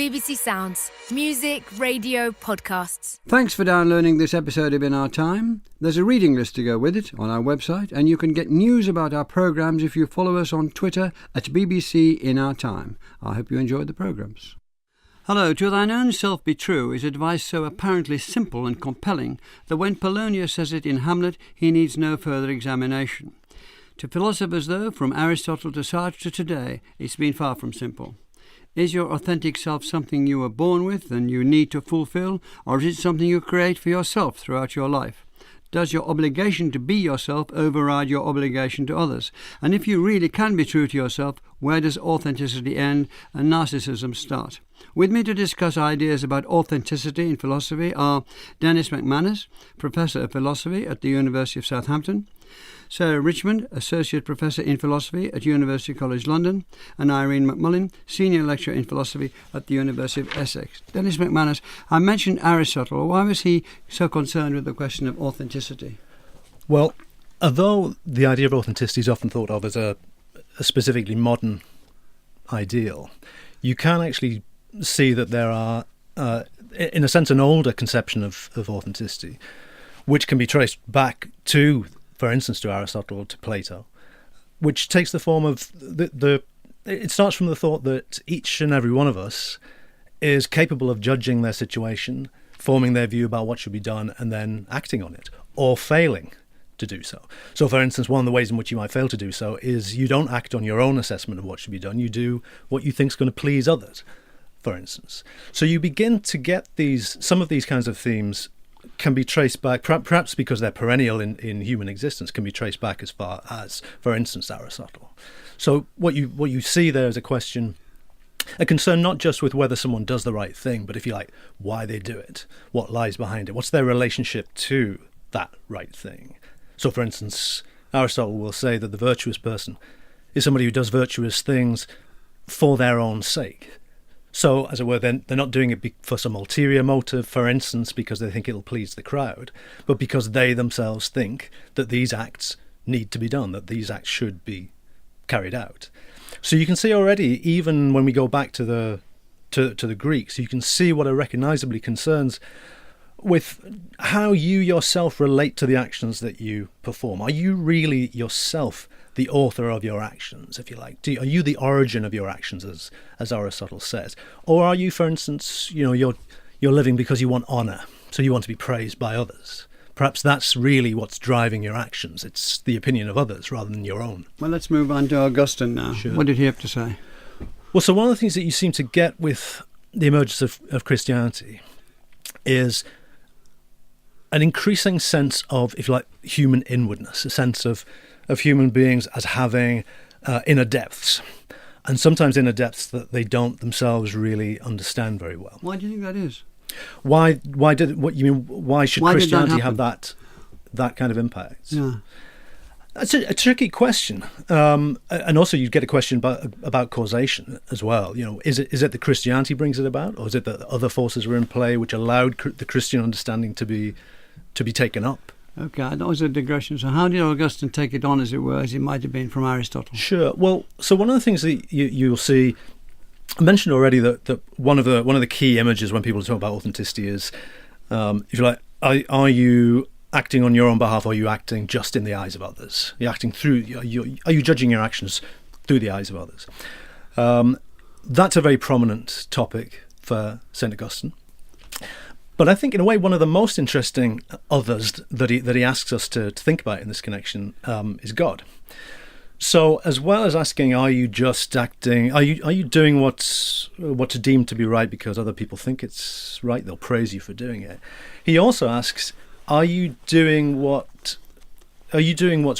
BBC Sounds. Music, radio, podcasts. Thanks for downloading this episode of In Our Time. There's a reading list to go with it on our website, and you can get news about our programmes if you follow us on Twitter at BBC In Our Time. I hope you enjoyed the programmes. Hello, to thine own self be true is advice so apparently simple and compelling that when Polonius says it in Hamlet, he needs no further examination. To philosophers, though, from Aristotle to Sartre to today, it's been far from simple. Is your authentic self something you were born with and you need to fulfill, or is it something you create for yourself throughout your life? Does your obligation to be yourself override your obligation to others? And if you really can be true to yourself, where does authenticity end and narcissism start? With me to discuss ideas about authenticity in philosophy are Dennis McManus, Professor of Philosophy at the University of Southampton, Sarah Richmond, Associate Professor in Philosophy at University College London, and Irene McMullin, Senior Lecturer in Philosophy at the University of Essex. Dennis McManus, I mentioned Aristotle. Why was he so concerned with the question of authenticity? Well, although the idea of authenticity is often thought of as a specifically modern ideal, you can actually see that there are, in a sense, an older conception of authenticity, which can be traced back to, for instance, to Aristotle, to Plato, which takes the form of it starts from the thought that each and every one of us is capable of judging their situation, forming their view about what should be done, and then acting on it, or failing to do so. So, for instance, one of the ways in which you might fail to do so is you don't act on your own assessment of what should be done. You do what you think is going to please others, for instance. So you begin to get some of these kinds of themes can be traced back, perhaps because they're perennial in human existence, can be traced back as far as, for instance, Aristotle. So what you see there is a concern not just with whether someone does the right thing, but if you like, why they do it, what lies behind it, what's their relationship to that right thing. So, for instance, Aristotle will say that the virtuous person is somebody who does virtuous things for their own sake. So, as it were, they're not doing it for some ulterior motive, for instance, because they think it'll please the crowd, but because they themselves think that these acts need to be done, that these acts should be carried out. So you can see already, even when we go back to the Greeks, you can see what are recognisably concerns with how you yourself relate to the actions that you perform. Are you really yourself the author of your actions, if you like? Are you the origin of your actions, as Aristotle says? Or are you, for instance, you're living because you want honour, so you want to be praised by others? Perhaps that's really what's driving your actions. It's the opinion of others rather than your own. Well, let's move on to Augustine now. Sure. What did he have to say? Well, so one of the things that you seem to get with the emergence of Christianity is an increasing sense of, if you like, human inwardness, a sense of human beings as having inner depths, and sometimes inner depths that they don't themselves really understand very well. Why do you think that is? Why should Christianity have that kind of impact? Yeah. That's a tricky question, and also you get a question about causation as well. Is it that Christianity brings it about, or is it that other forces were in play which allowed the Christian understanding to be taken up? Okay, that was a digression. So how did Augustine take it on, as it were, as it might have been from Aristotle? Sure. Well, so one of the things that you'll see, I mentioned already that one of the key images when people talk about authenticity is, if you like, are you acting on your own behalf, or are you acting just in the eyes of others? Are you judging your actions through the eyes of others? That's a very prominent topic for St. Augustine. But I think, in a way, one of the most interesting others that he asks us to think about in this connection is God. So, as well as asking, are you just acting? Are you doing what's deemed to be right because other people think it's right? They'll praise you for doing it. He also asks, are you doing what's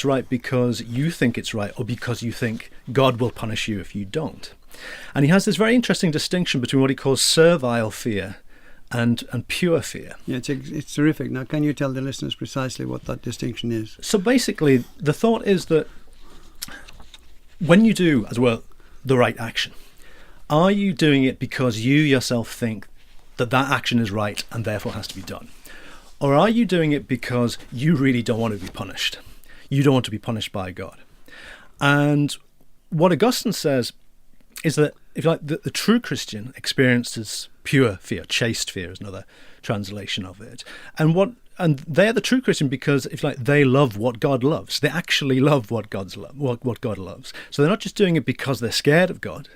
right because you think it's right, or because you think God will punish you if you don't? And he has this very interesting distinction between what he calls servile fear and pure fear. Yeah, it's terrific. Now, can you tell the listeners precisely what that distinction is? So basically, the thought is that when you do, as well, the right action, are you doing it because you yourself think that action is right and therefore has to be done? Or are you doing it because you really don't want to be punished? You don't want to be punished by God. And what Augustine says is that if you like, the true Christian experiences pure fear, chaste fear is another translation of it. And they're the true Christian because, if you like, they love what God loves. They actually love what God loves. So they're not just doing it because they're scared of God,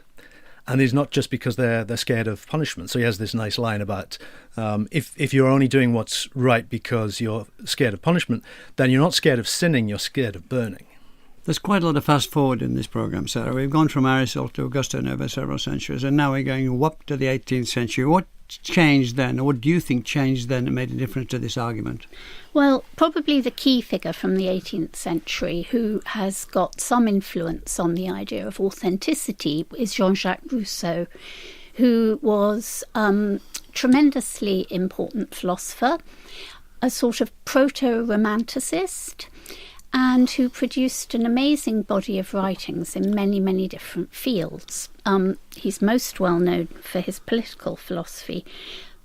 and it's not just because they're scared of punishment. So he has this nice line about if you're only doing what's right because you're scared of punishment, then you're not scared of sinning, you're scared of burning. There's quite a lot of fast forward in this programme, Sarah. We've gone from Aristotle to Augustine over several centuries, and now we're going up to the 18th century. What changed then, or what do you think changed then that made a difference to this argument? Well, probably the key figure from the 18th century who has got some influence on the idea of authenticity is Jean-Jacques Rousseau, who was a tremendously important philosopher, a sort of proto-romanticist, and who produced an amazing body of writings in many, many different fields. He's most well known for his political philosophy,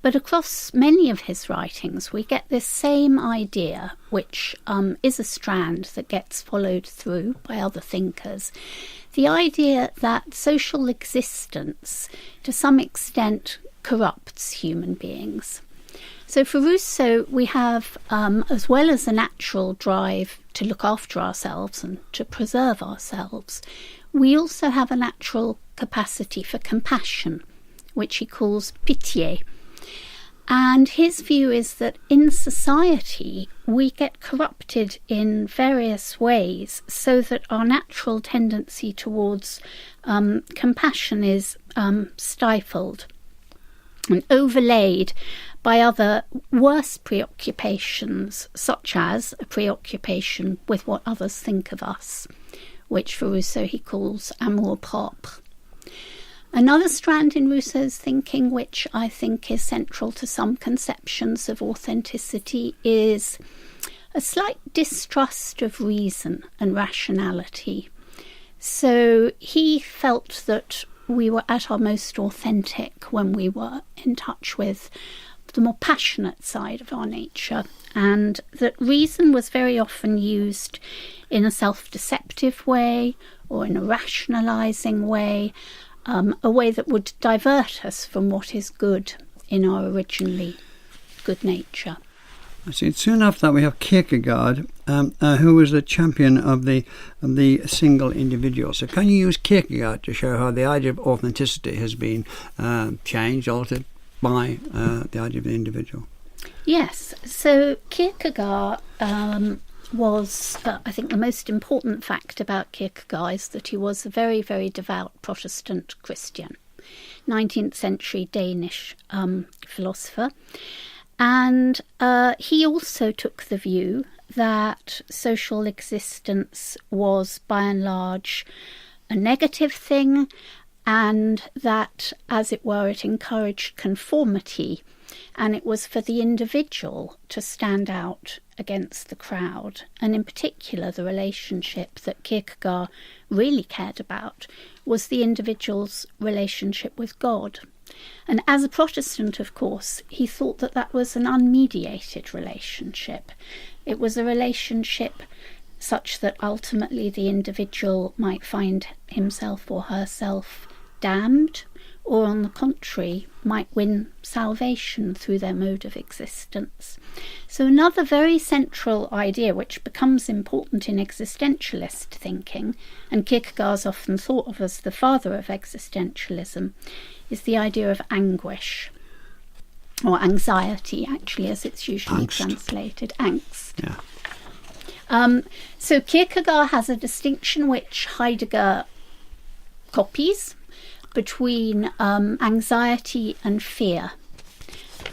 but across many of his writings we get this same idea, which is a strand that gets followed through by other thinkers, the idea that social existence to some extent corrupts human beings. So for Rousseau, we have, as well as a natural drive to look after ourselves and to preserve ourselves, we also have a natural capacity for compassion, which he calls pitié. And his view is that in society, we get corrupted in various ways so that our natural tendency towards compassion is stifled and overlaid by other worse preoccupations, such as a preoccupation with what others think of us, which for Rousseau he calls amour propre. Another strand in Rousseau's thinking, which I think is central to some conceptions of authenticity, is a slight distrust of reason and rationality. So he felt that we were at our most authentic when we were in touch with the more passionate side of our nature, and that reason was very often used in a self-deceptive way or in a rationalising way, a way that would divert us from what is good in our originally good nature. I see. Soon after that, we have Kierkegaard, who was the champion of the single individual. So, can you use Kierkegaard to show how the idea of authenticity has been changed, altered by the idea of the individual? Yes. So Kierkegaard was, I think, the most important fact about Kierkegaard is that he was a very, very devout Protestant Christian, 19th century Danish philosopher. And he also took the view that social existence was, by and large, a negative thing, and that, as it were, it encouraged conformity, and it was for the individual to stand out against the crowd. And in particular, the relationship that Kierkegaard really cared about was the individual's relationship with God. And as a Protestant, of course, he thought that that was an unmediated relationship. It was a relationship such that ultimately the individual might find himself or herself damned, or on the contrary, might win salvation through their mode of existence. So another very central idea which becomes important in existentialist thinking, and Kierkegaard's often thought of as the father of existentialism, is the idea of anguish, or anxiety actually, as it's usually translated, angst. Yeah. So Kierkegaard has a distinction which Heidegger copies between anxiety and fear.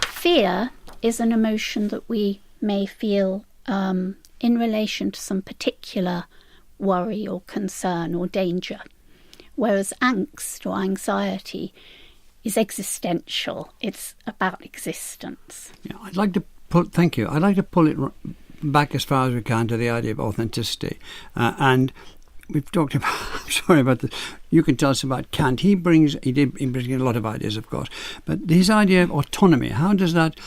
Fear is an emotion that we may feel in relation to some particular worry or concern or danger, whereas angst or anxiety is existential. It's about existence. Yeah, I'd like to pull it back as far as we can to the idea of authenticity, and we've talked about. I'm sorry about this. You can tell us about Kant. He brings a lot of ideas, of course, but his idea of autonomy. How does that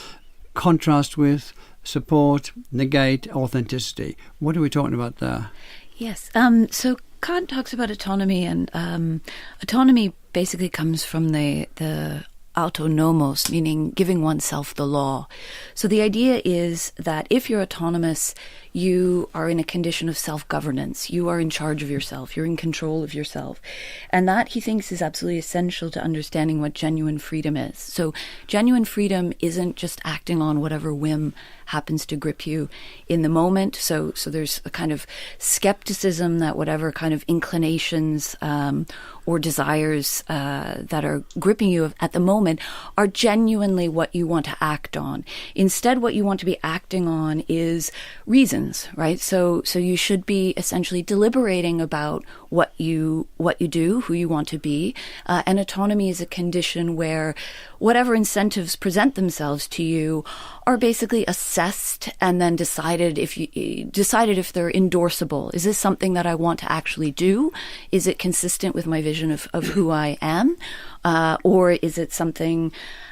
contrast with support, negate, authenticity? What are we talking about there? Yes. So Kant talks about autonomy, and autonomy basically comes from the autonomos, meaning giving oneself the law. So the idea is that if you're autonomous, you are in a condition of self-governance. You are in charge of yourself. You're in control of yourself. And that, he thinks, is absolutely essential to understanding what genuine freedom is. So genuine freedom isn't just acting on whatever whim happens to grip you in the moment. So there's a kind of skepticism that whatever kind of inclinations or desires that are gripping you at the moment are genuinely what you want to act on. Instead, what you want to be acting on is reasons, right? So you should be essentially deliberating about what you do, who you want to be. And autonomy is a condition where whatever incentives present themselves to you are basically assessed and then decided if they're endorsable. Is this something that I want to actually do? Is it consistent with my vision of who I am? Or is it something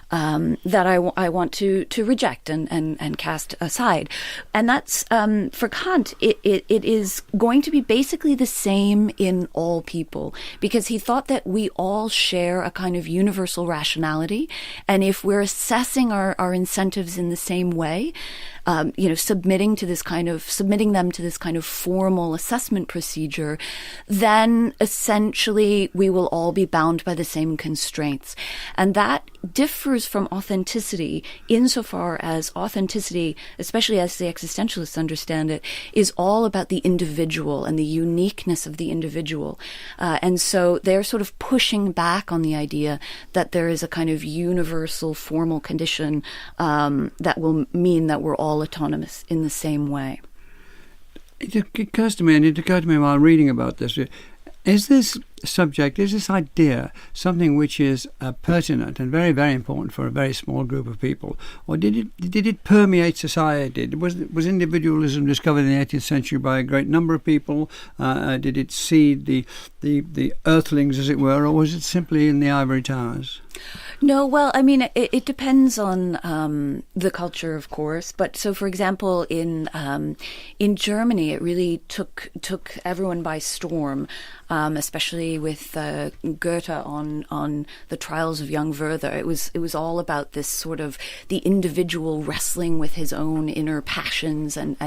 that I want to reject and cast aside? And that's, for Kant, it is going to be basically the same in all people, because he thought that we all share a kind of universal rationality. And if we're assessing our incentives in the same way, submitting them to this kind of formal assessment procedure, then essentially we will all be bound by the same constraints. And that differs from authenticity insofar as authenticity, especially as the existentialists understand it, is all about the individual and the uniqueness of the individual. And so they're sort of pushing back on the idea that there is a kind of universal formal condition that will mean that we're all autonomous in the same way. It occurs to me, and it occurred to me while reading about this, is this idea something which is pertinent and very, very important for a very small group of people, or did it permeate society? Was individualism discovered in the 18th century by a great number of people? Did it seed the earthlings, as it were, or was it simply in the ivory towers? No, well, I mean, it depends on the culture, of course. But so, for example, in Germany, it really took everyone by storm, especially with Goethe on the Trials of Young Werther. It was all about this sort of the individual wrestling with his own inner passions and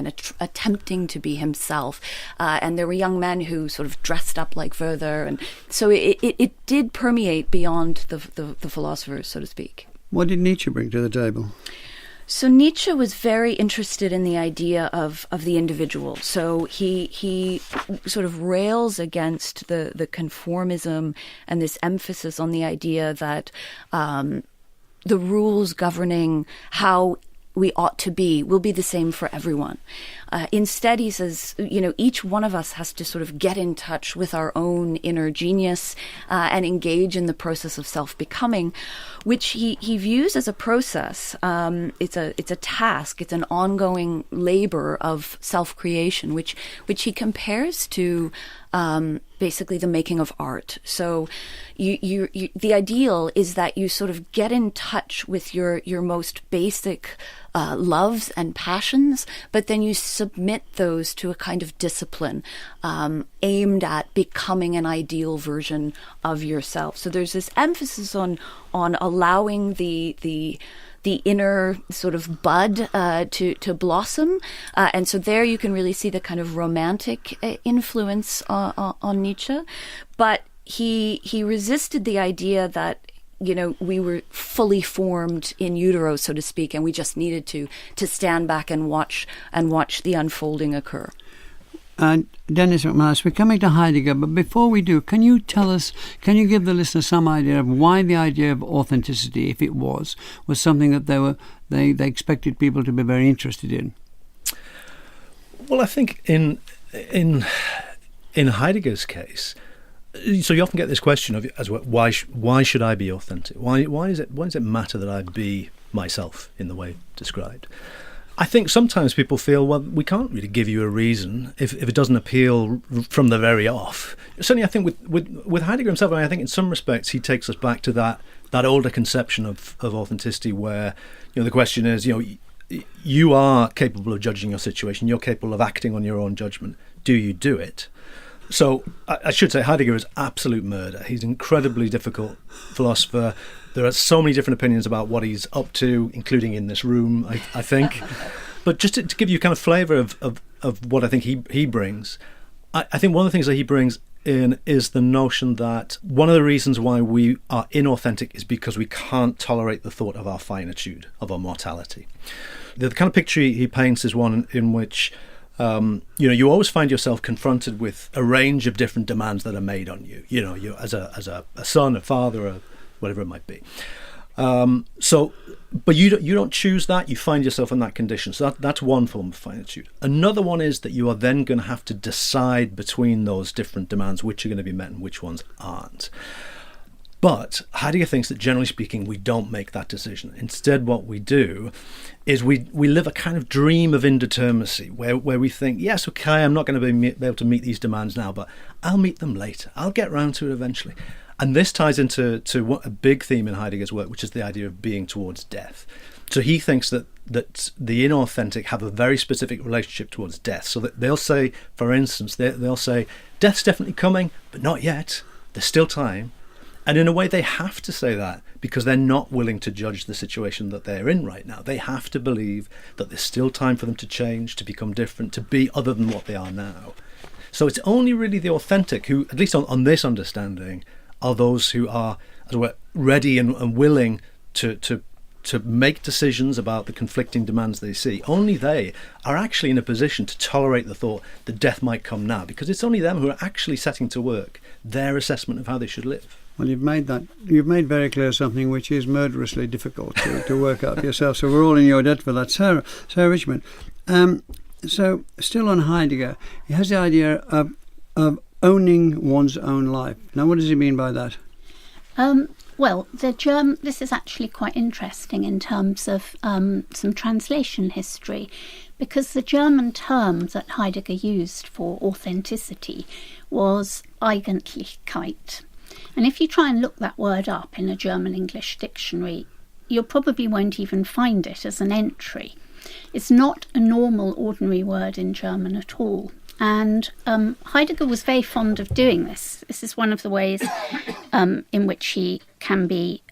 attempting to be himself. And there were young men who sort of dressed up like Werther, and so it did permeate beyond the philosophers, so to speak. What did Nietzsche bring to the table? So Nietzsche was very interested in the idea of the individual. So he sort of rails against the conformism and this emphasis on the idea that the rules governing how we ought to be will be the same for everyone. Instead, he says, each one of us has to sort of get in touch with our own inner genius and engage in the process of self-becoming, which he views as a process. It's a task. It's an ongoing labor of self-creation, which he compares to basically the making of art. So the ideal is that you sort of get in touch with your most basic loves and passions, but then you submit those to a kind of discipline aimed at becoming an ideal version of yourself. So there's this emphasis on allowing the inner sort of bud to blossom. And so there you can really see the kind of romantic influence on Nietzsche. But he resisted the idea that, we were fully formed in utero, so to speak, and we just needed to stand back and watch the unfolding occur. Dennis McManus, we're coming to Heidegger, but before we do, can you give the listener some idea of why the idea of authenticity, if it was something that they expected people to be very interested in? Well, I think in Heidegger's case, so you often get this question of why should I be authentic? Why does it matter that I be myself in the way described? I think sometimes people feel, well, we can't really give you a reason if it doesn't appeal from the very off. Certainly, I think with Heidegger himself, I think in some respects he takes us back to that older conception of authenticity, where the question is, you are capable of judging your situation, you're capable of acting on your own judgment. Do you do it? So I should say Heidegger is absolute murder. He's an incredibly difficult philosopher. There are so many different opinions about what he's up to, including in this room, I think. But just to give you kind of flavour of what I think he brings, I think one of the things that he brings in is the notion that one of the reasons why we are inauthentic is because we can't tolerate the thought of our finitude, of our mortality. The kind of picture he paints is one in which you always find yourself confronted with a range of different demands that are made on you. You as a son, a father, or whatever it might be. But you don't choose that. You find yourself in that condition. So that's one form of finitude. Another one is that you are then going to have to decide between those different demands which are going to be met and which ones aren't. But Heidegger thinks that, generally speaking, we don't make that decision. Instead, what we do is we live a kind of dream of indeterminacy where we think, yes, okay, I'm not going to be able to meet these demands now, but I'll meet them later. I'll get round to it eventually. And this ties into a big theme in Heidegger's work, which is the idea of being towards death. So he thinks that the inauthentic have a very specific relationship towards death. So that they'll say, for instance, they'll say, death's definitely coming, but not yet. There's still time. And in a way, they have to say that because they're not willing to judge the situation that they're in right now. They have to believe that there's still time for them to change, to become different, to be other than what they are now. So it's only really the authentic who, at least on this understanding, are those who are, as it were, ready and willing to make decisions about the conflicting demands they see. Only they are actually in a position to tolerate the thought that death might come now, because it's only them who are actually setting to work their assessment of how they should live. Well, you've made very clear something which is murderously difficult to work out yourself. So we're all in your debt for that. Sarah Richmond. So still on Heidegger, he has the idea of owning one's own life. Now, what does he mean by that? Well, this is actually quite interesting in terms of some translation history, because the German term that Heidegger used for authenticity was Eigentlichkeit. And if you try and look that word up in a German English dictionary, you probably won't even find it as an entry. It's not a normal, ordinary word in German at all. And Heidegger was very fond of doing this. This is one of the ways in which he can be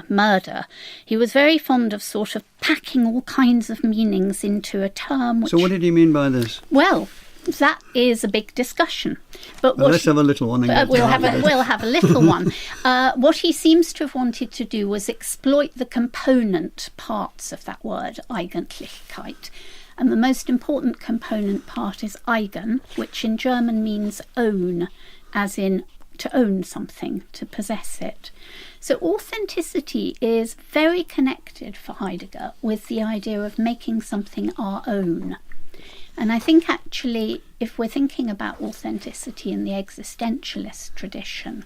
murder. He was very fond of sort of packing all kinds of meanings into a term. So what did he mean by this? Well, that is a big discussion. But let's have a little one. We'll have a little one. What he seems to have wanted to do was exploit the component parts of that word, Eigentlichkeit. And the most important component part is eigen, which in German means own, as in to own something, to possess it. So authenticity is very connected for Heidegger with the idea of making something our own. And I think actually, if we're thinking about authenticity in the existentialist tradition,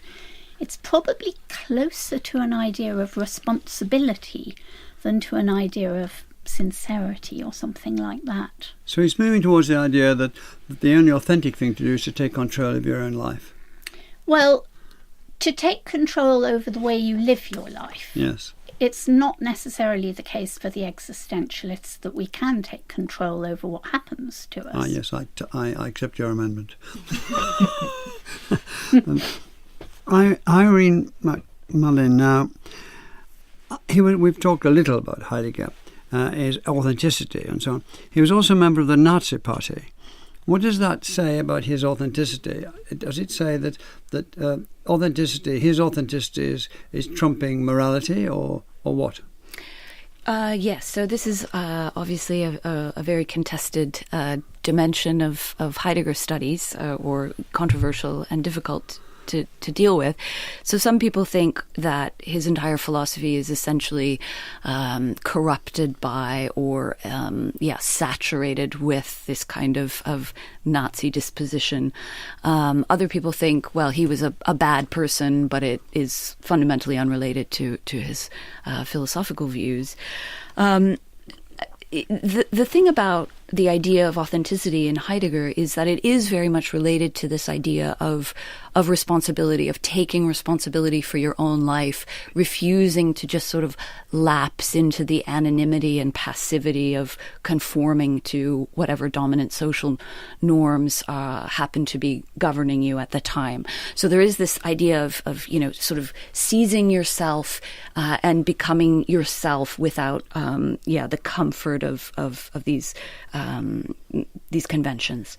it's probably closer to an idea of responsibility than to an idea of sincerity or something like that. So he's moving towards the idea that the only authentic thing to do is to take control of your own life. Well, to take control over the way you live your life. Yes. It's not necessarily the case for the existentialists that we can take control over what happens to us. Yes, I accept your amendment. Irene Mullin, now, we've talked a little about Heidegger, his authenticity and so on. He was also a member of the Nazi Party. What does that say about his authenticity? Does it say that his authenticity is trumping morality, or what? Yes, so this is obviously a very contested dimension of Heidegger studies, or controversial and difficult to deal with. So some people think that his entire philosophy is essentially corrupted by or saturated with this kind of Nazi disposition. Other people think, well, he was a bad person, but it is fundamentally unrelated to his philosophical views. the thing about the idea of authenticity in Heidegger is that it is very much related to this idea of responsibility, of taking responsibility for your own life, refusing to just sort of lapse into the anonymity and passivity of conforming to whatever dominant social norms happen to be governing you at the time. So there is this idea of sort of seizing yourself and becoming yourself without the comfort of these conventions.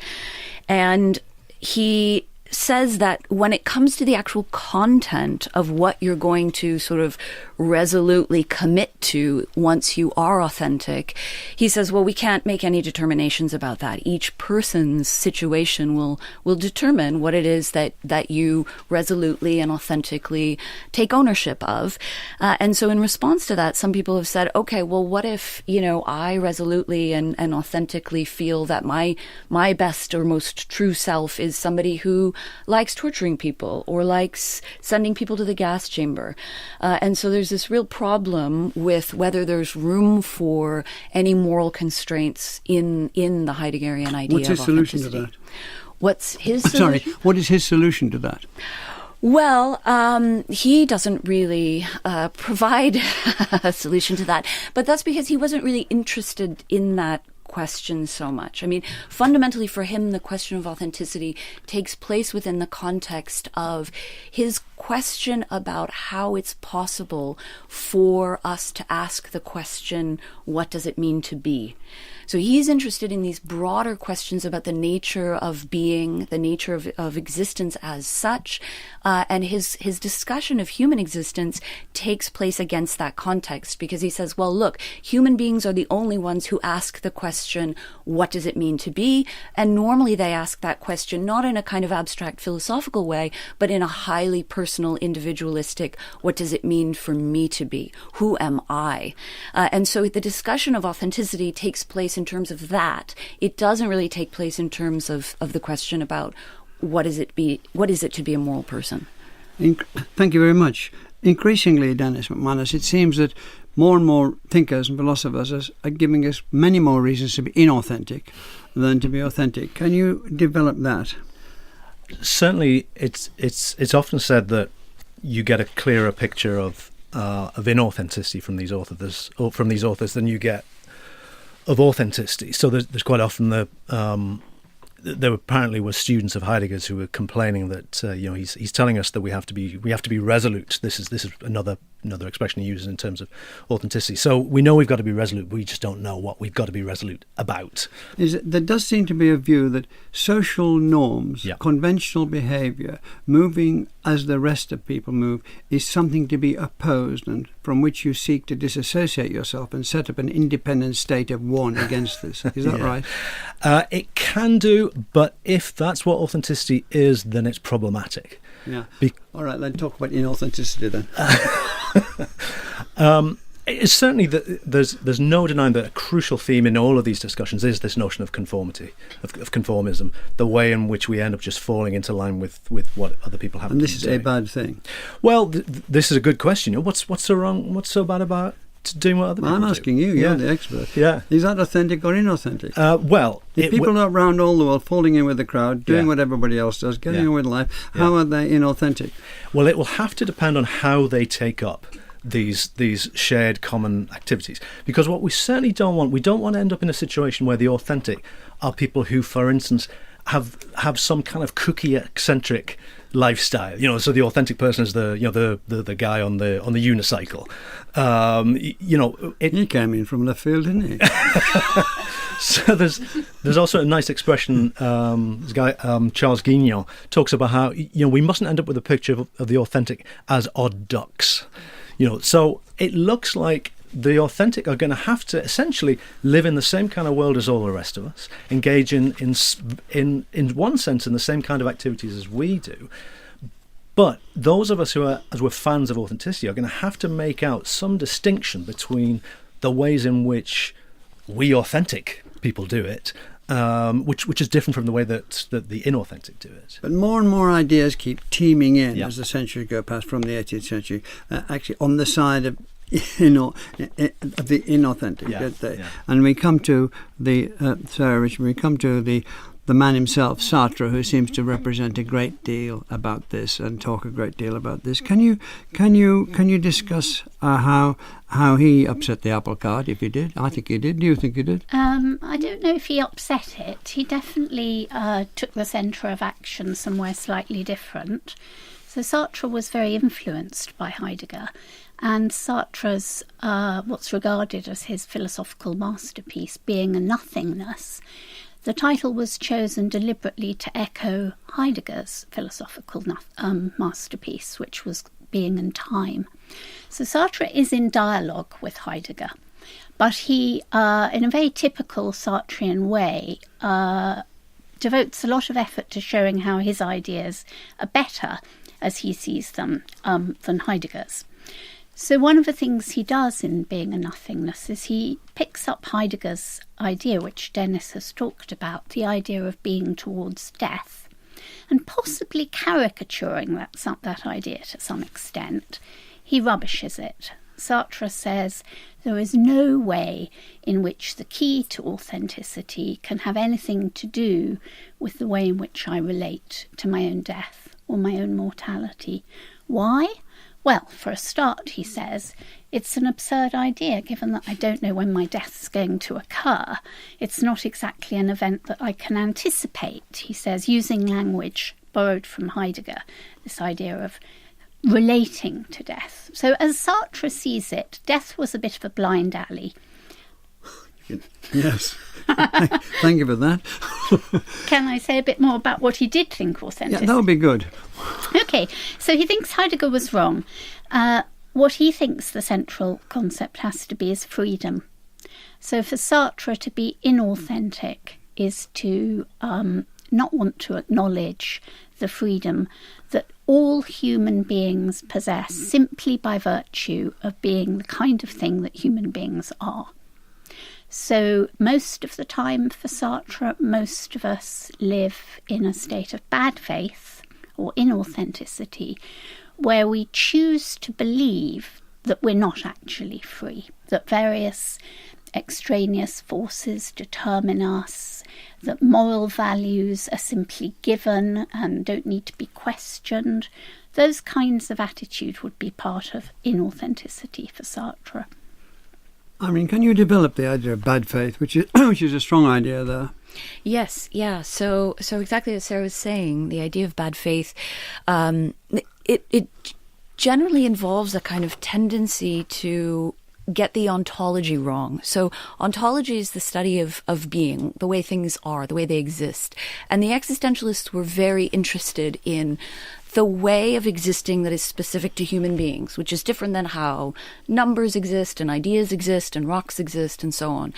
And he says that when it comes to the actual content of what you're going to sort of resolutely commit to once you are authentic, he says, well, we can't make any determinations about that. Each person's situation will determine what it is that you resolutely and authentically take ownership of. And so in response to that, some people have said, okay, well, what if, I resolutely and authentically feel that my best or most true self is somebody who likes torturing people or likes sending people to the gas chamber. And so there's this real problem with whether there's room for any moral constraints in the Heideggerian idea What's his of solution to authenticity. that? What's his solution? Sorry, what is his solution to that? Well, he doesn't really provide a solution to that, but that's because he wasn't really interested in that question so much. I mean, fundamentally for him, the question of authenticity takes place within the context of his question about how it's possible for us to ask the question, what does it mean to be? So he's interested in these broader questions about the nature of being, the nature of existence as such, and his discussion of human existence takes place against that context because he says, well, look, human beings are the only ones who ask the question, what does it mean to be? And normally they ask that question not in a kind of abstract philosophical way, but in a highly personal, individualistic, what does it mean for me to be? Who am I? And so the discussion of authenticity takes place in terms of that. It doesn't really take place in terms of the question about what is it to be a moral person. Thank you very much. Increasingly, Dennis McManus, it seems that more and more thinkers and philosophers are giving us many more reasons to be inauthentic than to be authentic. Can you develop that? Certainly, it's often said that you get a clearer picture of inauthenticity from these authors than you get of authenticity. So there's quite often there apparently were students of Heidegger's who were complaining that he's telling us that we have to be resolute. This is another expression he uses in terms of authenticity. So we know we've got to be resolute. We just don't know what we've got to be resolute about. There does seem to be a view that social norms, conventional behaviour, moving as the rest of people move, is something to be opposed and from which you seek to disassociate yourself and set up an independent state of one against this. Is that right? It can do, but if that's what authenticity is, then it's problematic. Yeah. All right, let's talk about inauthenticity then. It's certainly that there's no denying that a crucial theme in all of these discussions is this notion of conformity, of conformism, the way in which we end up just falling into line with what other people have. And this is a bad thing. Well, this is a good question. What's so wrong? What's so bad about doing what other people do? I'm asking you. You're the expert. Yeah. Is that authentic or inauthentic? If people are around all the world, falling in with the crowd, doing what everybody else does, getting on with life, how are they inauthentic? Well, it will have to depend on how they take up these shared common activities, because what we certainly don't want to end up in a situation where the authentic are people who, for instance, have some kind of cookie eccentric lifestyle. So the authentic person is the guy on the unicycle. He came in from left field, didn't he? So there's also a nice expression. This guy Charles Guignon talks about how we mustn't end up with a picture of the authentic as odd ducks. So it looks like the authentic are going to have to essentially live in the same kind of world as all the rest of us, engage in one sense in the same kind of activities as we do. But those of us who we're fans of authenticity are going to have to make out some distinction between the ways in which we authentic people do it, which is different from the way that the inauthentic do it. But more and more ideas keep teeming in as the centuries go past from the 18th century, actually on the side of the inauthentic. Yeah. And we come to the Sarah Richmond. We come to the man himself, Sartre, who seems to represent a great deal about this and talk a great deal about this. Can you discuss how he upset the apple cart? If he did, I think he did. Do you think he did? I don't know if he upset it. He definitely took the centre of action somewhere slightly different. So Sartre was very influenced by Heidegger, and Sartre's what's regarded as his philosophical masterpiece, Being and Nothingness. The title was chosen deliberately to echo Heidegger's philosophical masterpiece, which was Being and Time. So Sartre is in dialogue with Heidegger, but he, in a very typical Sartrean way, devotes a lot of effort to showing how his ideas are better, as he sees them, than Heidegger's. So one of the things he does in Being and Nothingness is he picks up Heidegger's idea, which Dennis has talked about, the idea of being towards death, and possibly caricaturing that idea to some extent. He rubbishes it. Sartre says there is no way in which the key to authenticity can have anything to do with the way in which I relate to my own death or my own mortality. Why? Well, for a start, he says, it's an absurd idea, given that I don't know when my death is going to occur. It's not exactly an event that I can anticipate, he says, using language borrowed from Heidegger, this idea of relating to death. So as Sartre sees it, death was a bit of a blind alley. Yes. Thank you for that. Can I say a bit more about what he did think authenticity? Yeah, that would be good. Okay, so he thinks Heidegger was wrong. What he thinks the central concept has to be is freedom. So for Sartre, to be inauthentic is to not want to acknowledge the freedom that all human beings possess simply by virtue of being the kind of thing that human beings are. So most of the time for Sartre, most of us live in a state of bad faith or inauthenticity, where we choose to believe that we're not actually free, that various extraneous forces determine us, that moral values are simply given and don't need to be questioned. Those kinds of attitude would be part of inauthenticity for Sartre. I mean, can you develop the idea of bad faith, which is a strong idea there? Yes, yeah. So exactly as Sarah was saying, the idea of bad faith, it generally involves a kind of tendency to get the ontology wrong. So ontology is the study of being, the way things are, the way they exist. And the existentialists were very interested in the way of existing that is specific to human beings, which is different than how numbers exist and ideas exist and rocks exist and so on.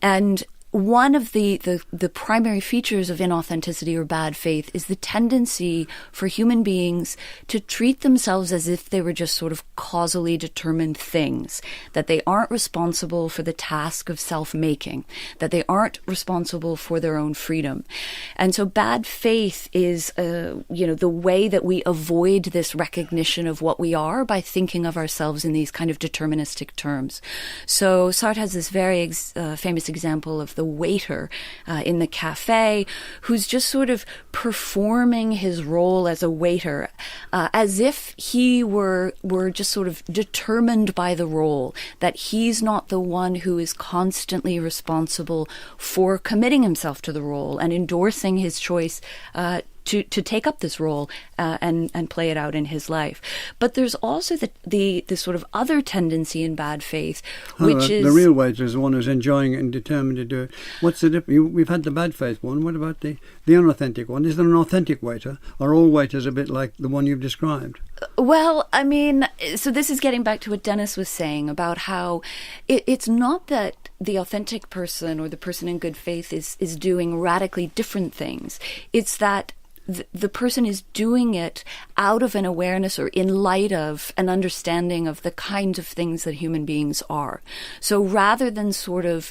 And one of the primary features of inauthenticity or bad faith is the tendency for human beings to treat themselves as if they were just sort of causally determined things, that they aren't responsible for the task of self-making, that they aren't responsible for their own freedom. And so bad faith is, the way that we avoid this recognition of what we are by thinking of ourselves in these kind of deterministic terms. So Sartre has this very famous example of the waiter in the cafe who's just sort of performing his role as a waiter as if he were just sort of determined by the role, that he's not the one who is constantly responsible for committing himself to the role and endorsing his choice to take up this role and play it out in his life. But there's also the sort of other tendency in bad faith, which is... The real waiter is the one who's enjoying it and determined to do it. What's the difference? We've had the bad faith one. What about the unauthentic one? Is there an authentic waiter? Are all waiters a bit like the one you've described? Well, I mean, so this is getting back to what Dennis was saying about how it's not that the authentic person or the person in good faith is doing radically different things. It's that the person is doing it out of an awareness or in light of an understanding of the kinds of things that human beings are. So rather than sort of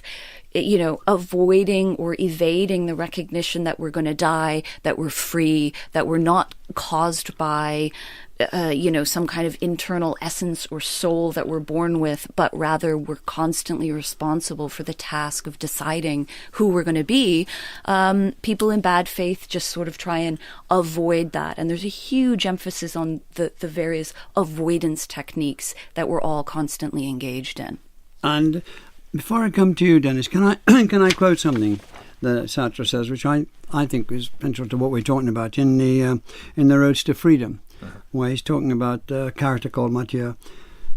avoiding or evading the recognition that we're going to die, that we're free, that we're not caused by some kind of internal essence or soul that we're born with, but rather we're constantly responsible for the task of deciding who we're going to be. People in bad faith just sort of try and avoid that. And there's a huge emphasis on the various avoidance techniques that we're all constantly engaged in. And before I come to you, Dennis, can I quote something that Sartre says, which I think is central to what we're talking about in the Roads to Freedom, where he's talking about a character called Mathieu.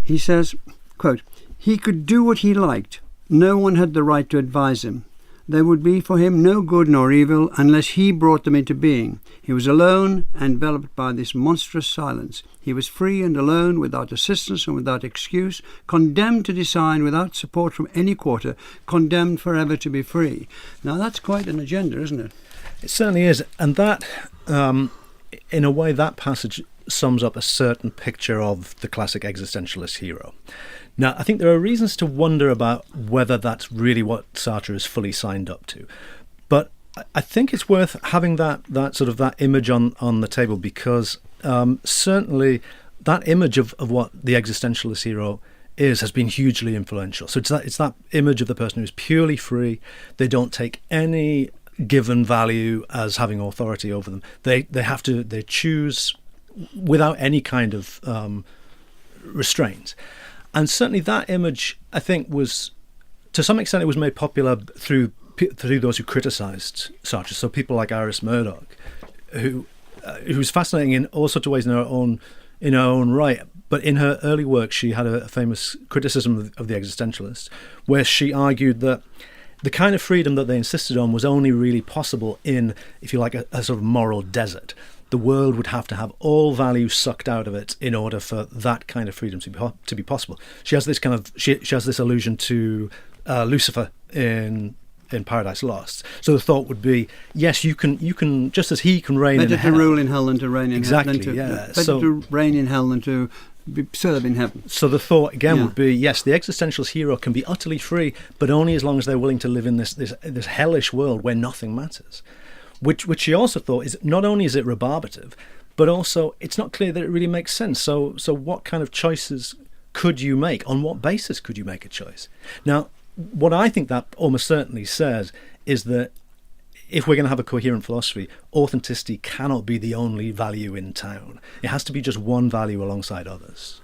He says, quote, "He could do what he liked. No one had the right to advise him. There would be for him no good nor evil unless he brought them into being. He was alone, enveloped by this monstrous silence. He was free and alone, without assistance and without excuse, condemned to decide without support from any quarter, condemned forever to be free." Now that's quite an agenda, isn't it? It certainly is. And that, in a way, that passage sums up a certain picture of the classic existentialist hero. Now, I think there are reasons to wonder about whether that's really what Sartre is fully signed up to. But I think it's worth having that sort of that image on the table, because certainly that image of what the existentialist hero has been hugely influential. So it's that image of the person who's purely free. They don't take any given value as having authority over them. They choose without any kind of restraint. And certainly that image, I think, was, to some extent, it was made popular through those who criticised Sartre. So people like Iris Murdoch, who's fascinating in all sorts of ways in her own right. But in her early work, she had a famous criticism of the existentialists, where she argued that the kind of freedom that they insisted on was only really possible in, if you like, a sort of moral desert. The world would have to have all value sucked out of it in order for that kind of freedom to be possible. She has this she has this allusion to Lucifer in Paradise Lost. So the thought would be, yes, you can just as he can reign in hell. Better to rule in hell than to reign in exactly, hell. Yeah. Better to reign in hell than to serve in heaven. So the thought again would be, yes, the existentialist hero can be utterly free, but only as long as they're willing to live in this hellish world where nothing matters. Which she also thought is, not only is it rebarbative, but also it's not clear that it really makes sense. So what kind of choices could you make? On what basis could you make a choice? Now, what I think that almost certainly says is that if we're going to have a coherent philosophy, authenticity cannot be the only value in town. It has to be just one value alongside others.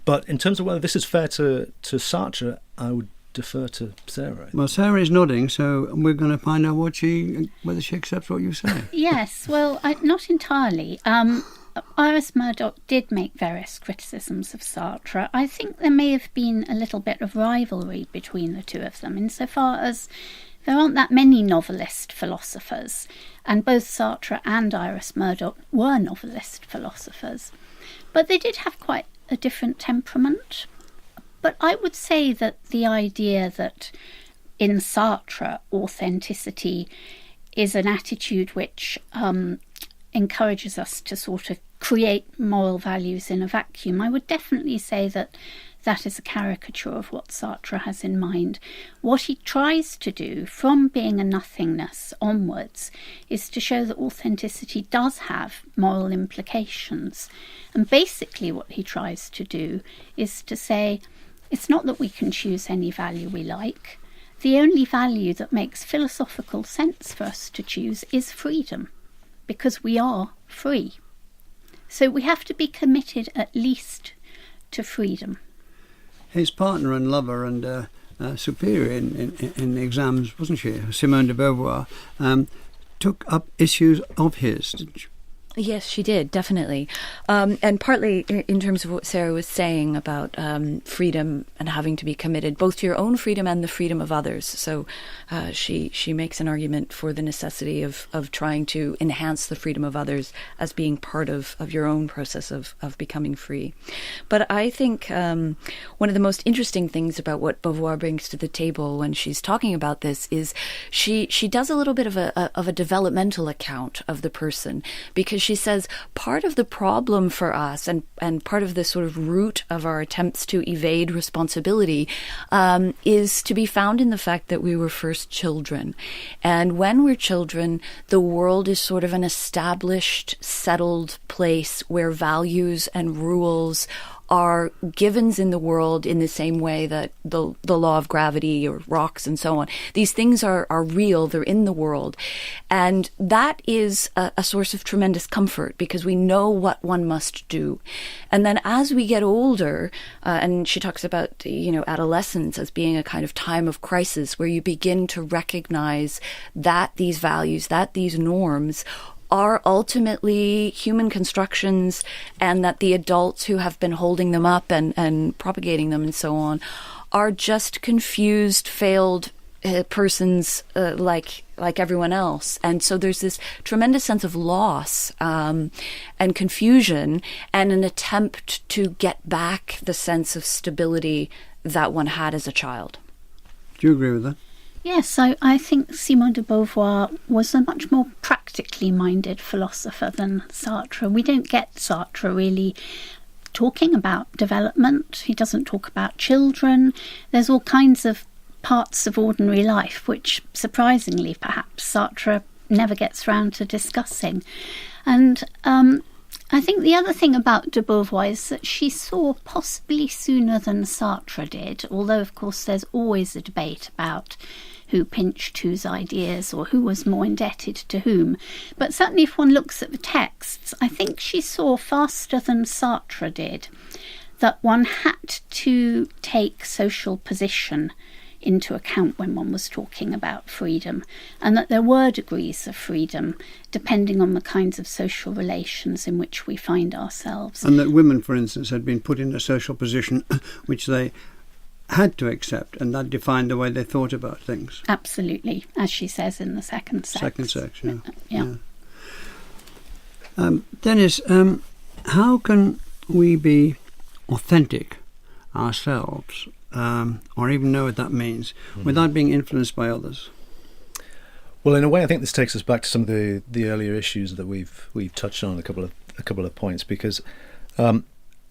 But in terms of whether this is fair to Sartre, I would defer to Sarah. Well, Sarah is nodding, so we're going to find out whether she accepts what you say. Yes, well, not entirely. Iris Murdoch did make various criticisms of Sartre. I think there may have been a little bit of rivalry between the two of them, insofar as there aren't that many novelist philosophers, and both Sartre and Iris Murdoch were novelist philosophers. But they did have quite a different temperament. But I would say that the idea that in Sartre authenticity is an attitude which encourages us to sort of create moral values in a vacuum, I would definitely say that that is a caricature of what Sartre has in mind. What he tries to do from being a nothingness onwards is to show that authenticity does have moral implications. And basically what he tries to do is to say, it's not that we can choose any value we like. The only value that makes philosophical sense for us to choose is freedom, because we are free. So we have to be committed at least to freedom. His partner and lover and superior in the exams, wasn't she, Simone de Beauvoir, took up issues of his, didn't she? Yes, she did, definitely. And partly in terms of what Sarah was saying about freedom and having to be committed both to your own freedom and the freedom of others. So she makes an argument for the necessity of trying to enhance the freedom of others as being part of your own process of becoming free. But I think one of the most interesting things about what Beauvoir brings to the table when she's talking about this is she does a little bit of a developmental account of the person, because because she says part of the problem for us and part of the sort of root of our attempts to evade responsibility is to be found in the fact that we were first children. And when we're children, the world is sort of an established, settled place where values and rules are givens in the world in the same way that the law of gravity or rocks and so on. These things are real, they're in the world. And that is a source of tremendous comfort because we know what one must do. And then as we get older, and she talks about, adolescence as being a kind of time of crisis where you begin to recognize that these values, that these norms are ultimately human constructions, and that the adults who have been holding them up and propagating them and so on are just confused, failed persons like everyone else. And so there's this tremendous sense of loss and confusion and an attempt to get back the sense of stability that one had as a child. Do you agree with that? Yes, I think Simone de Beauvoir was a much more practically minded philosopher than Sartre. We don't get Sartre really talking about development. He doesn't talk about children. There's all kinds of parts of ordinary life which, surprisingly perhaps, Sartre never gets round to discussing. And I think the other thing about de Beauvoir is that she saw possibly sooner than Sartre did, although of course there's always a debate about who pinched whose ideas or who was more indebted to whom. But certainly if one looks at the texts, I think she saw faster than Sartre did that one had to take social position into account when one was talking about freedom, and that there were degrees of freedom depending on the kinds of social relations in which we find ourselves. And that women, for instance, had been put in a social position which they had to accept, and that defined the way they thought about things. Absolutely, as she says in the second sex. Second sex, yeah. Yeah. Dennis, how can we be authentic ourselves, or even know what that means, without being influenced by others? Well, in a way, I think this takes us back to some of the earlier issues that we've touched on, a couple of points, because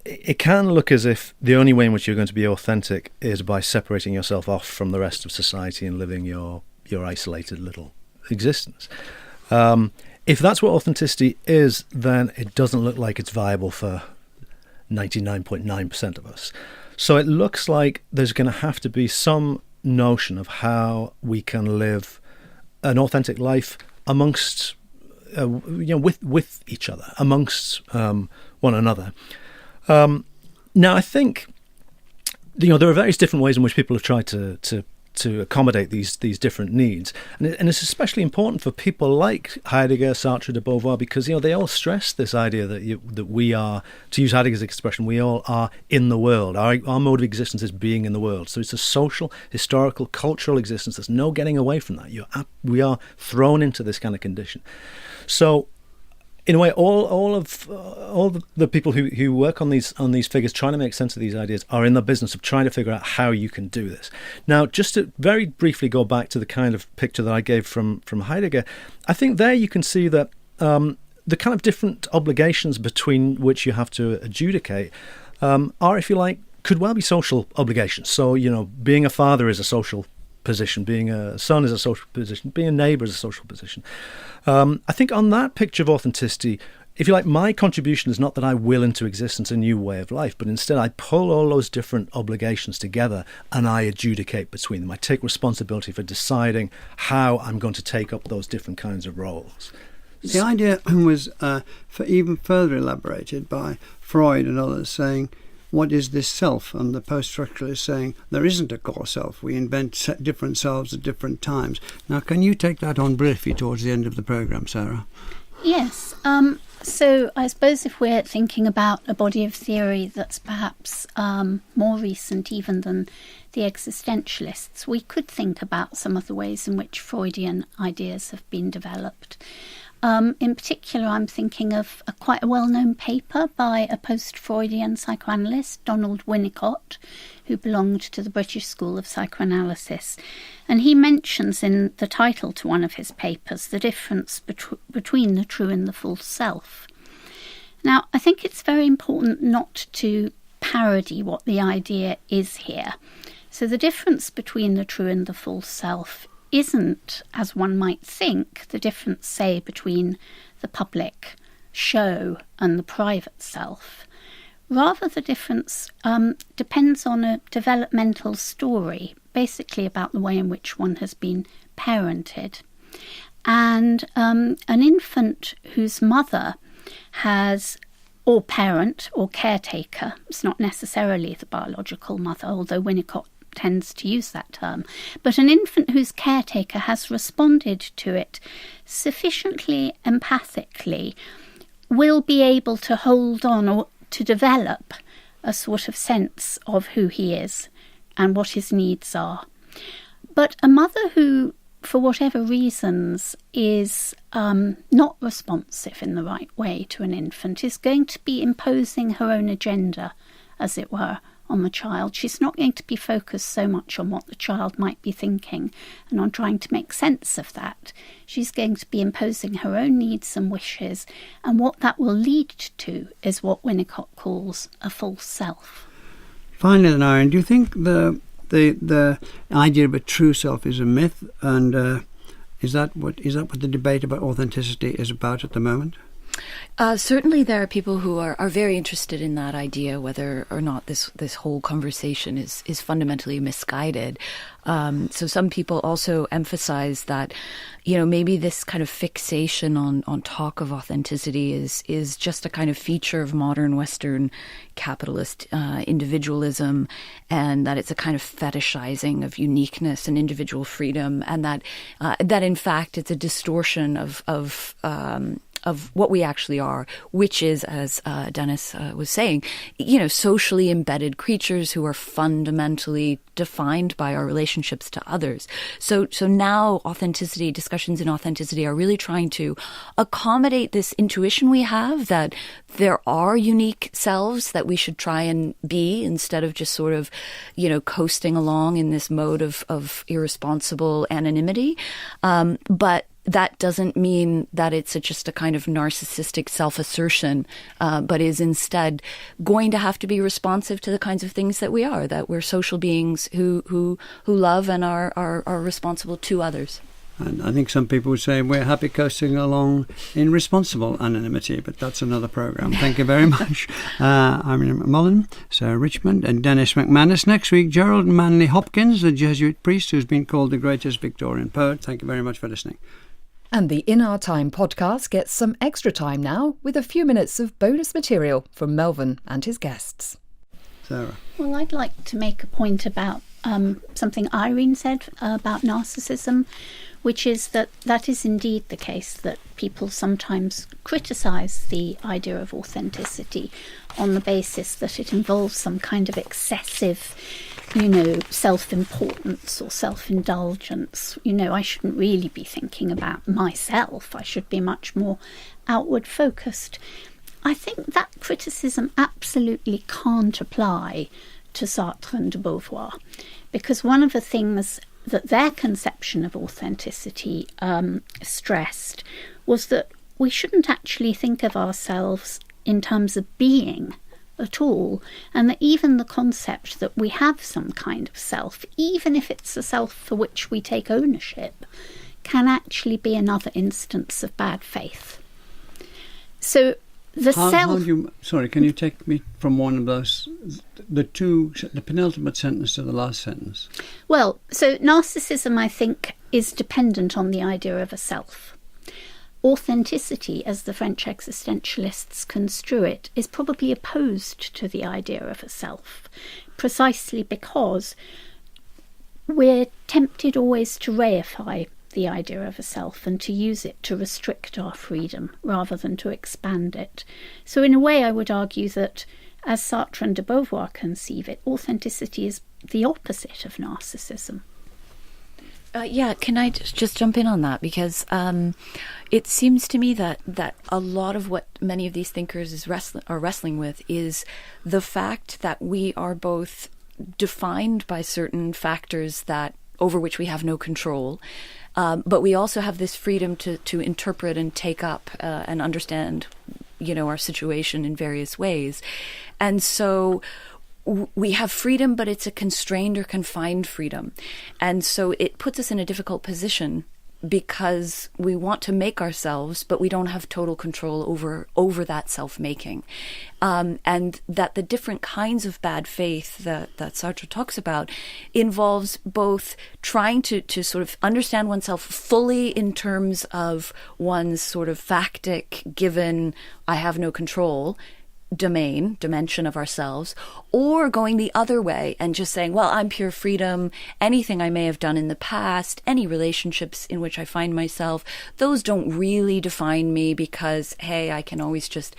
it can look as if the only way in which you're going to be authentic is by separating yourself off from the rest of society and living your isolated little existence. If that's what authenticity is, then it doesn't look like it's viable for 99.9% of us. So it looks like there's going to have to be some notion of how we can live an authentic life amongst, with each other, amongst one another. Now, I think, there are various different ways in which people have tried to accommodate these different needs, and it's especially important for people like Heidegger, Sartre, de Beauvoir, because they all stress this idea that we are, to use Heidegger's expression, we all are in the world. Our mode of existence is being in the world. So it's a social, historical, cultural existence. There's no getting away from that. We are thrown into this kind of condition. So, in a way, all the people who work on these figures, trying to make sense of these ideas, are in the business of trying to figure out how you can do this. Now, just to very briefly go back to the kind of picture that I gave from Heidegger, I think there you can see that the kind of different obligations between which you have to adjudicate are, if you like, could well be social obligations. So, being a father is a social position, being a son is a social position, being a neighbour is a social position. I think on that picture of authenticity, if you like, my contribution is not that I will into existence a new way of life, but instead I pull all those different obligations together and I adjudicate between them. I take responsibility for deciding how I'm going to take up those different kinds of roles. The idea was even further elaborated by Freud and others, saying, what is this self? And the post-structuralists saying there isn't a core self. We invent different selves at different times. Now, can you take that on briefly towards the end of the programme, Sarah? Yes. So I suppose if we're thinking about a body of theory that's perhaps more recent even than the existentialists, we could think about some of the ways in which Freudian ideas have been developed. In particular, I'm thinking of quite a well-known paper by a post-Freudian psychoanalyst, Donald Winnicott, who belonged to the British School of Psychoanalysis. And he mentions in the title to one of his papers the difference between the true and the false self. Now, I think it's very important not to parody what the idea is here. So the difference between the true and the false self isn't, as one might think, the difference, say, between the public show and the private self. Rather, the difference depends on a developmental story, basically about the way in which one has been parented. And an infant whose mother has, or parent or caretaker, it's not necessarily the biological mother, although Winnicott tends to use that term, but an infant whose caretaker has responded to it sufficiently empathically will be able to hold on or to develop a sort of sense of who he is and what his needs are. But a mother who, for whatever reasons, is not responsive in the right way to an infant is going to be imposing her own agenda, as it were, on the child. She's not going to be focused so much on what the child might be thinking and on trying to make sense of that. She's going to be imposing her own needs and wishes, and what that will lead to is what Winnicott calls a false self. Finally, then, Irene, do you think the idea of a true self is a myth, and is that what the debate about authenticity is about at the moment? Certainly there are people who are very interested in that idea, whether or not this whole conversation is fundamentally misguided. So some people also emphasize that, maybe this kind of fixation on talk of authenticity is just a kind of feature of modern Western capitalist individualism, and that it's a kind of fetishizing of uniqueness and individual freedom, and that in fact it's a distortion of what we actually are, which is, as Dennis was saying, socially embedded creatures who are fundamentally defined by our relationships to others. So now discussions in authenticity are really trying to accommodate this intuition we have that there are unique selves that we should try and be, instead of just sort of, coasting along in this mode of irresponsible anonymity. But that doesn't mean that it's just a kind of narcissistic self-assertion, but is instead going to have to be responsive to the kinds of things that we are, that we're social beings who love and are responsible to others. And I think some people would say we're happy coasting along in responsible anonymity, but that's another programme. Thank you very much. Irene McMullen, Sarah Richmond and Dennis McManus. Next week, Gerald Manley Hopkins, the Jesuit priest who's been called the greatest Victorian poet. Thank you very much for listening. And the In Our Time podcast gets some extra time now with a few minutes of bonus material from Melvyn and his guests. Sarah. Well, I'd like to make a point about something Irene said about narcissism, which is that is indeed the case, that people sometimes criticise the idea of authenticity on the basis that it involves some kind of excessive, self-importance or self-indulgence. I shouldn't really be thinking about myself. I should be much more outward-focused. I think that criticism absolutely can't apply to Sartre and de Beauvoir, because one of the things that their conception of authenticity stressed was that we shouldn't actually think of ourselves in terms of being at all, and that even the concept that we have some kind of self, even if it's a self for which we take ownership, can actually be another instance of bad faith. So can you take me from one of those, the penultimate sentence to the last sentence? Well, so narcissism, I think, is dependent on the idea of a self. Authenticity, as the French existentialists construe it, is probably opposed to the idea of a self, precisely because we're tempted always to reify the idea of a self and to use it to restrict our freedom rather than to expand it. So in a way, I would argue that, as Sartre and de Beauvoir conceive it, authenticity is the opposite of narcissism. Yeah, can I just jump in on that? Because it seems to me that a lot of what many of these thinkers are wrestling with is the fact that we are both defined by certain factors that over which we have no control, but we also have this freedom to interpret and take up and understand, our situation in various ways. And so we have freedom, but it's a constrained or confined freedom. And so it puts us in a difficult position because we want to make ourselves, but we don't have total control over that self-making. And that the different kinds of bad faith that Sartre talks about involves both trying to sort of understand oneself fully in terms of one's sort of factic, given I have no control, dimension of ourselves, or going the other way and just saying, well, I'm pure freedom. Anything I may have done in the past, any relationships in which I find myself, those don't really define me because, hey, I can always just,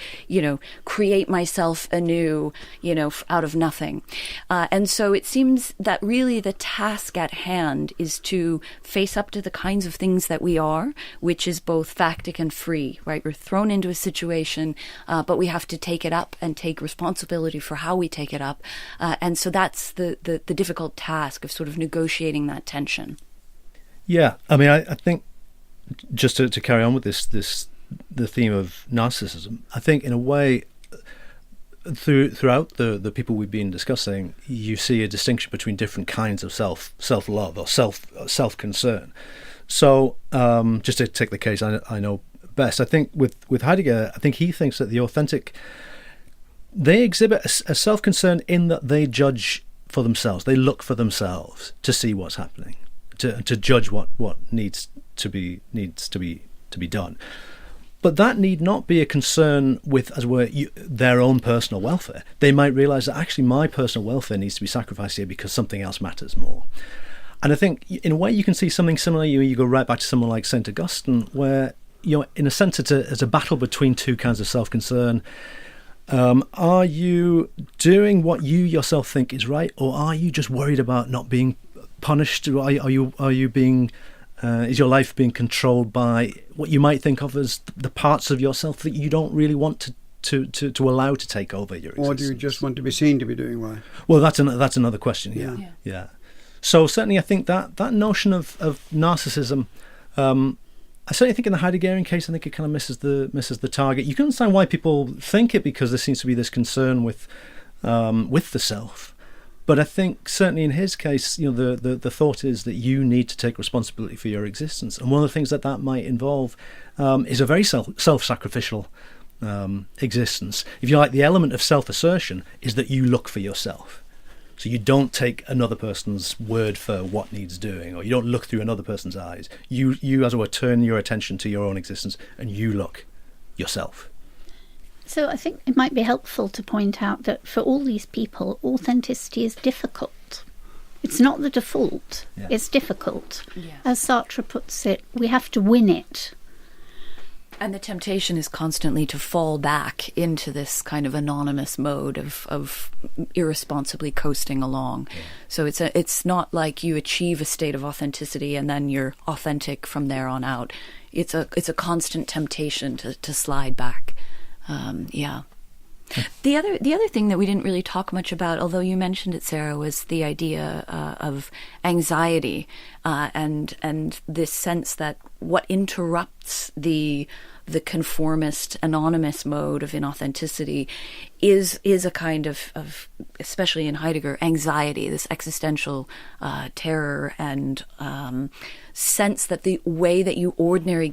create myself anew, out of nothing. And so it seems that really the task at hand is to face up to the kinds of things that we are, which is both factic and free, right? We're thrown into a situation, but we have to take it up and take responsibility for how we take it up. And so that's the difficult task of sort of negotiating that tension. Yeah, I mean, I think just to carry on with the theme of narcissism, I think in a way, throughout the people we've been discussing, you see a distinction between different kinds of self-love or self-concern. So just to take the case I know best, I think with Heidegger, I think he thinks that the authentic, they exhibit a self-concern in that they judge for themselves. They look for themselves to see what's happening, to judge what needs to be done. But that need not be a concern with, as it were, their own personal welfare. They might realise that actually my personal welfare needs to be sacrificed here because something else matters more. And I think in a way you can see something similar. You go right back to someone like St. Augustine, where in a sense it's a battle between two kinds of self-concern. Are you doing what you yourself think is right, or are you just worried about not being punished? Are you being is your life being controlled by what you might think of as the parts of yourself that you don't really want to allow to take over your existence? Or do you just want to be seen to be doing right? Well, that's another question. Yeah. So certainly, I think that notion of narcissism. I certainly think in the Heideggerian case, I think it kind of misses the target. You can understand why people think it, because there seems to be this concern with the self. But I think certainly in his case, the thought is that you need to take responsibility for your existence, and one of the things that might involve is a very self-sacrificial existence. If you like, the element of self-assertion is that you look for yourself. So you don't take another person's word for what needs doing, or you don't look through another person's eyes. You as it were, turn your attention to your own existence and you look yourself. So I think it might be helpful to point out that for all these people, authenticity is difficult. It's not the default. Yeah. It's difficult. Yeah. As Sartre puts it, we have to win it. And the temptation is constantly to fall back into this kind of anonymous mode of irresponsibly coasting along. Yeah. So it's not like you achieve a state of authenticity and then you're authentic from there on out. It's a constant temptation to slide back. Yeah. The other thing that we didn't really talk much about, although you mentioned it, Sarah, was the idea of anxiety and this sense that what interrupts the conformist, anonymous mode of inauthenticity is a kind of, especially in Heidegger, anxiety, this existential terror and sense that the way that you ordinarily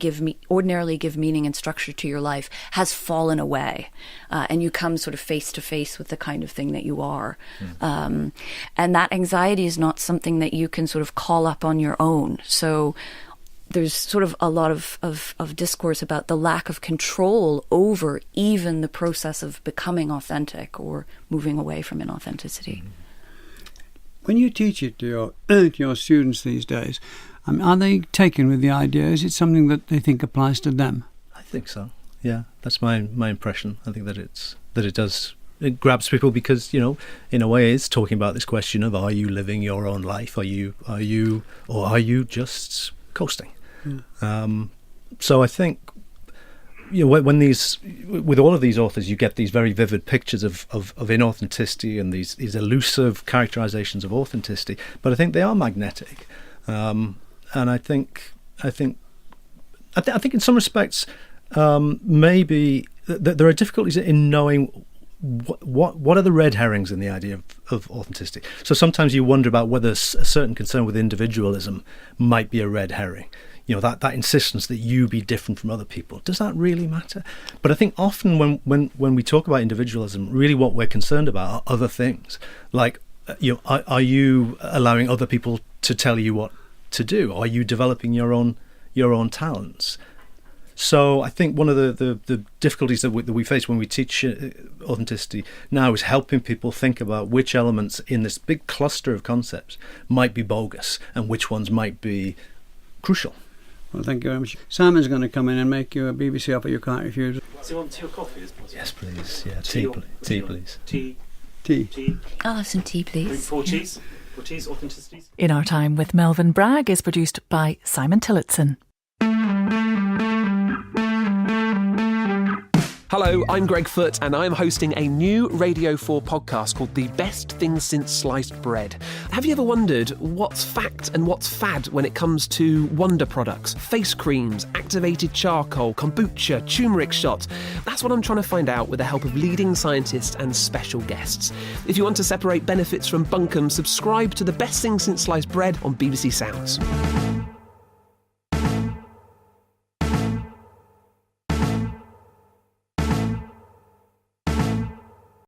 give meaning and structure to your life has fallen away, and you come sort of face to face with the kind of thing that you are. And that anxiety is not something that you can sort of call up on your own. So there's sort of a lot of discourse about the lack of control over even the process of becoming authentic or moving away from inauthenticity. When you teach it to your students these days, are they taken with the idea? Is it something that they think applies to them? I think so. Yeah, that's my impression. I think that it does it grabs people because, you know, in a way it's talking about this question of, are you living your own life? Are you just coasting? So I think, you know, when with all of these authors, you get these very vivid pictures of inauthenticity and these elusive characterizations of authenticity. But I think they are magnetic, and I think in some respects, maybe there are difficulties in knowing what are the red herrings in the idea of authenticity. So sometimes you wonder about whether a certain concern with individualism might be a red herring. You know, that insistence that you be different from other people. Does that really matter? But I think often when we talk about individualism, really what we're concerned about are other things. Like, you know, are you allowing other people to tell you what to do? Are you developing your own talents? So I think one of the difficulties that we face when we teach authenticity now is helping people think about which elements in this big cluster of concepts might be bogus and which ones might be crucial. Well, thank you very much. Simon's going to come in and make you a BBC offer you can't refuse. Do you want tea or coffee? Yes, please. Yeah, tea, please. Tea. I'll have some tea, please. Four teas, authenticities. In Our Time with Melvyn Bragg is produced by Simon Tillotson. Hello, I'm Greg Foote, and I'm hosting a new Radio 4 podcast called The Best Thing Since Sliced Bread. Have you ever wondered what's fact and what's fad when it comes to wonder products? Face creams, activated charcoal, kombucha, turmeric shots. That's what I'm trying to find out with the help of leading scientists and special guests. If you want to separate benefits from bunkum, subscribe to The Best Thing Since Sliced Bread on BBC Sounds.